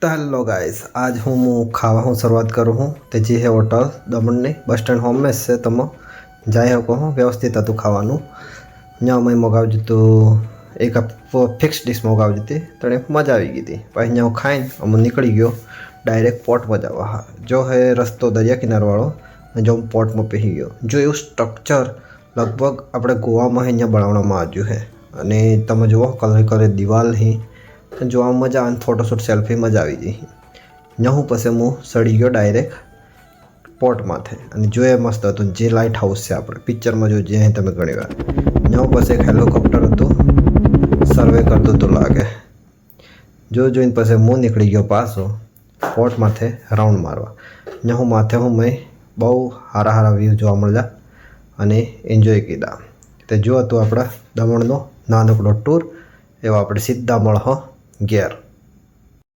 तो hello guys, आज हूँ खावा हूँ शुरुआत करूँ हूँ तो जी है होटल दमण ने बस स्टैंड होम में से तुम जाए हो हूँ व्यवस्थित हूँ खावा यहाँ मैं मगाव तो एक फिक्स डिश मगाव थी तो मजा आई गई थी पी यहाँ खाई अमु निकली गयो डायरेक्ट पोट में जावा। हाँ जो है रस्तो दरिया किनारे वालों जो पोट में पी गयो जो एवं स्ट्रक्चर लगभग अपने गोवा में अँ बनावવામાં આવ્યું है અને તમે જુઓ કલર કરે દિવાલ ही जो मजा आने फोटोशूट सेल्फी मजा आई गई। यहाँ पसे हूँ सड़ी गयो डायरेक्ट पोर्ट माथे जो ए मस्त हतुं जे लाइट हाउस है अपने पिक्चर में जो जे तमे घणी वार यहाँ पस एक हेलिकॉप्टर हतुं सर्वे करतुं तो लागे जो जोईने पसे हूँ निकली गयो पाछो पोर्ट माथे राउंड मारवा। यहाँ माथे हूँ मैं बहु हारा हारा व्यू जोवा मळ्या अने एन्जॉय कीधा। तो जो हतुं आपणा दमणनो नानकड़ो टूर एवं आपणे सीधा मळो घेर।